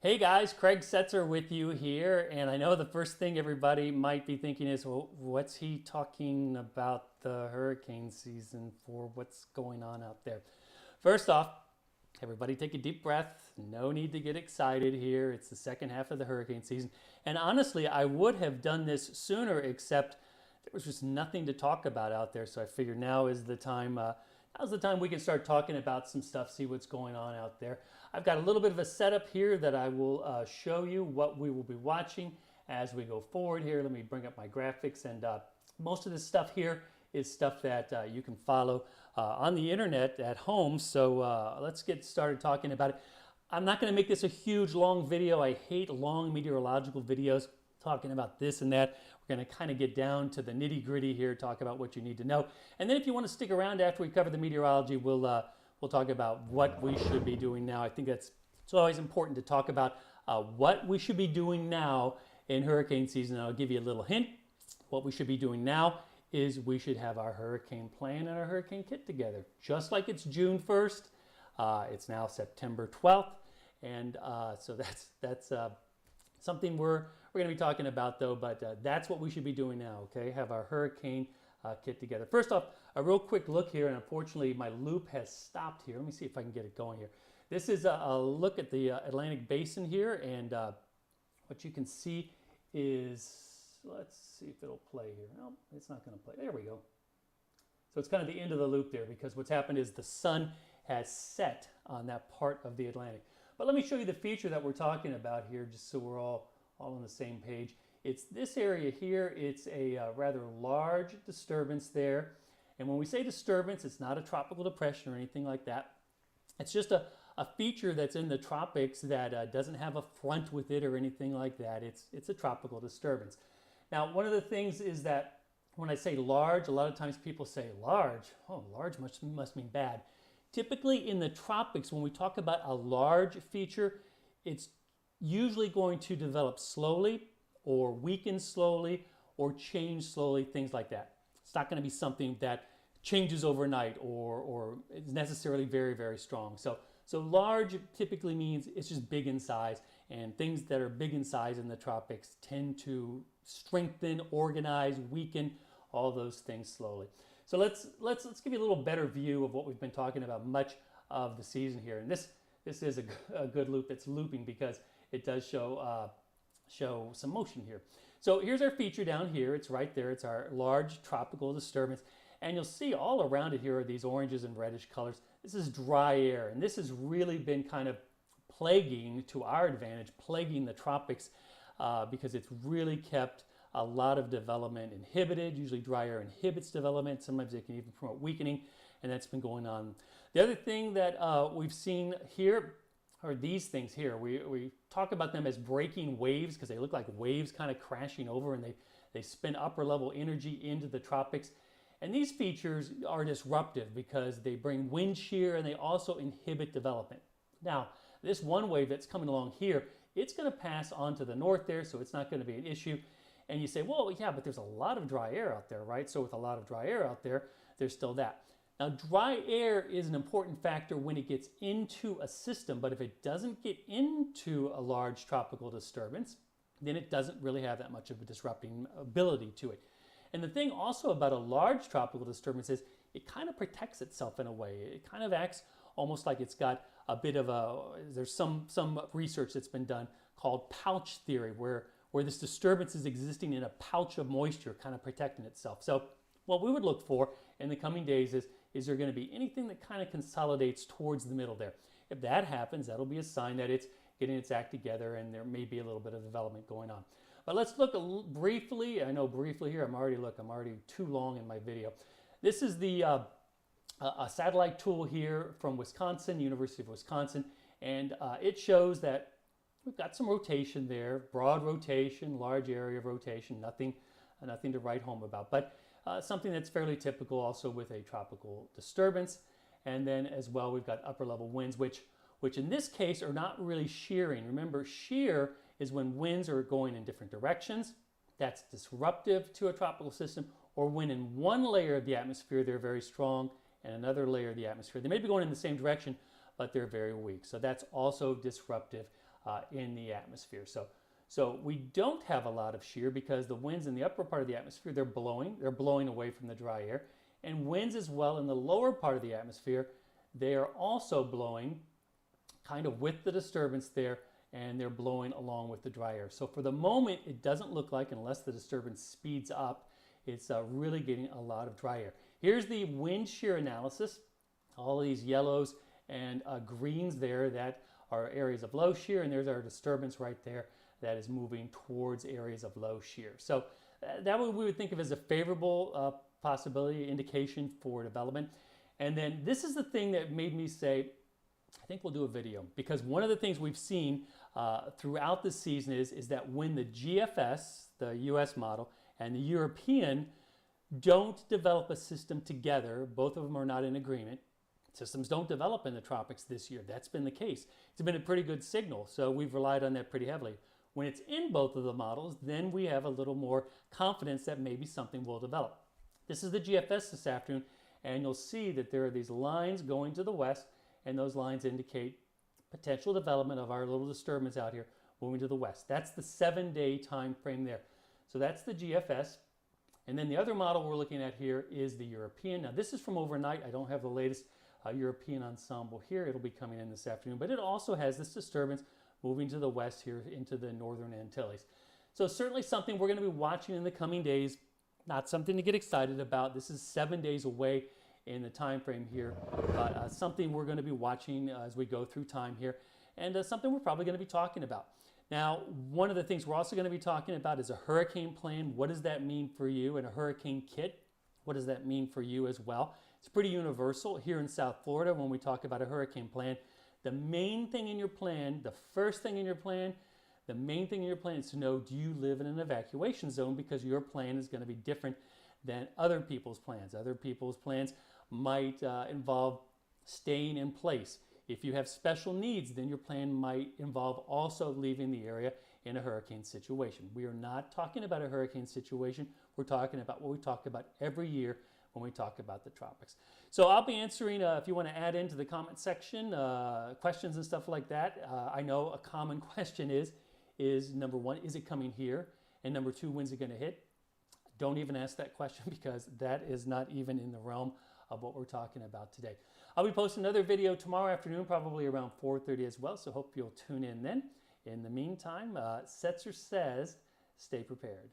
Hey guys, Craig Setzer with you here, and I know the first thing everybody might be thinking is, well, what's he talking about the hurricane season for? What's going on out there? First off, everybody take a deep breath. No need to get excited here. It's the second half of the hurricane season. And honestly, I would have done this sooner, except there was just nothing to talk about out there. So I figured now is the time. Now's the time we can start talking about some stuff, see what's going on out there. I've got a little bit of a setup here that I will show you what we will be watching as we go forward here. Let me bring up my graphics, and most of this stuff here is stuff that you can follow on the internet at home. So let's get started talking about it. I'm not going to make this a huge long video. I hate long meteorological videos talking about this and that. We're going to kind of get down to the nitty gritty here, talk about what you need to know. And then if you want to stick around after we cover the meteorology, we'll talk about what we should be doing now. I think it's always important to talk about what we should be doing now in hurricane season. And I'll give you a little hint. What we should be doing now is we should have our hurricane plan and our hurricane kit together. Just like it's June 1st, it's now September 12th. And so that's something we're going to be talking about, though, but that's what we should be doing now, okay? Have our hurricane kit together. First off, a real quick look here, and unfortunately my loop has stopped here. Let me see if I can get it going here. This is a look at the Atlantic Basin here, and what you can see is, let's see if it'll play here. No, it's not going to play. There we go. So it's kind of the end of the loop there, because what's happened is the sun has set on that part of the Atlantic. But let me show you the feature that we're talking about here, just so we're all on the same page. It's this area here. It's a rather large disturbance there. And when we say disturbance, it's not a tropical depression or anything like that. It's just a feature that's in the tropics that doesn't have a front with it or anything like that. It's a tropical disturbance. Now, one of the things is that when I say large, a lot of times people say large. Oh, large must mean bad. Typically in the tropics, when we talk about a large feature, it's usually going to develop slowly or weaken slowly or change slowly, things like that. It's not going to be something that changes overnight or is necessarily very, very strong. So large typically means it's just big in size, and things that are big in size in the tropics tend to strengthen, organize, weaken, all those things slowly. So let's give you a little better view of what we've been talking about much of the season here. And this is a good loop that's looping because it does show some motion here. So here's our feature down here. It's right there. It's our large tropical disturbance. And you'll see all around it here are these oranges and reddish colors. This is dry air. And this has really been kind of plaguing, to our advantage, plaguing the tropics because it's really kept a lot of development inhibited. Usually dry air inhibits development. Sometimes it can even promote weakening, and that's been going on. The other thing that we've seen here are these things here. We talk about them as breaking waves because they look like waves kind of crashing over, and they spin upper level energy into the tropics. And these features are disruptive because they bring wind shear and they also inhibit development. Now, this one wave that's coming along here, it's going to pass on to the north there, so it's not going to be an issue. And you say, well, yeah, but there's a lot of dry air out there, right? So with a lot of dry air out there, there's still that. Now, dry air is an important factor when it gets into a system, but if it doesn't get into a large tropical disturbance, then it doesn't really have that much of a disrupting ability to it. And the thing also about a large tropical disturbance is it kind of protects itself in a way. It kind of acts almost like it's got a bit of there's some research that's been done called pouch theory, where this disturbance is existing in a pouch of moisture, kind of protecting itself. So what we would look for in the coming days is there going to be anything that kind of consolidates towards the middle there. If that happens, that'll be a sign that it's getting its act together and there may be a little bit of development going on. But let's look briefly. I know briefly here, I'm already too long in my video. This is the a satellite tool here from Wisconsin, University of Wisconsin, and it shows that we've got some rotation there, broad rotation, large area of rotation, nothing to write home about, but something that's fairly typical also with a tropical disturbance. And then as well, we've got upper level winds, which in this case are not really shearing. Remember, shear is when winds are going in different directions. That's disruptive to a tropical system, or when in one layer of the atmosphere they're very strong and another layer of the atmosphere they may be going in the same direction, but they're very weak. So that's also disruptive in the atmosphere. So we don't have a lot of shear because the winds in the upper part of the atmosphere, they're blowing away from the dry air. And winds as well in the lower part of the atmosphere, they are also blowing kind of with the disturbance there, and they're blowing along with the dry air. So for the moment, it doesn't look like, unless the disturbance speeds up, it's really getting a lot of dry air. Here's the wind shear analysis. All of these yellows and greens there, that are areas of low shear, and there's our disturbance right there that is moving towards areas of low shear. So that we would think of as a favorable possibility, indication for development. And then this is the thing that made me say, I think we'll do a video, because one of the things we've seen throughout the season is that when the GFS, the US model, and the European don't develop a system together, both of them are not in agreement, systems don't develop in the tropics this year. That's been the case. It's been a pretty good signal, so we've relied on that pretty heavily. When it's in both of the models, then we have a little more confidence that maybe something will develop. This is the GFS this afternoon, and you'll see that there are these lines going to the west, and those lines indicate potential development of our little disturbance out here moving to the west. That's the 7-day time frame there. So that's the GFS. And then the other model we're looking at here is the European. Now this is from overnight. I don't have the latest European ensemble here. It'll be coming in this afternoon, but it also has this disturbance moving to the west here into the northern Antilles. So certainly something we're going to be watching in the coming days. Not something to get excited about. This is 7 days away in the time frame here, but something we're going to be watching as we go through time here, and something we're probably going to be talking about. Now, one of the things we're also going to be talking about is a hurricane plan. What does that mean for you? And a hurricane kit, what does that mean for you as well? It's pretty universal here in South Florida when we talk about a hurricane plan. The main thing in your plan, the first thing in your plan, the main thing in your plan is to know, do you live in an evacuation zone? Because your plan is going to be different than other people's plans. Other people's plans might involve staying in place. If you have special needs, then your plan might involve also leaving the area in a hurricane situation. We are not talking about a hurricane situation. We're talking about what we talk about every year when we talk about the tropics. So I'll be answering, if you want to add into the comment section, questions and stuff like that. I know a common question is number one, is it coming here? And number two, when's it going to hit? Don't even ask that question because that is not even in the realm of what we're talking about today. I'll be posting another video tomorrow afternoon, probably around 4:30 as well, so hope you'll tune in then. In the meantime, Setzer says, stay prepared.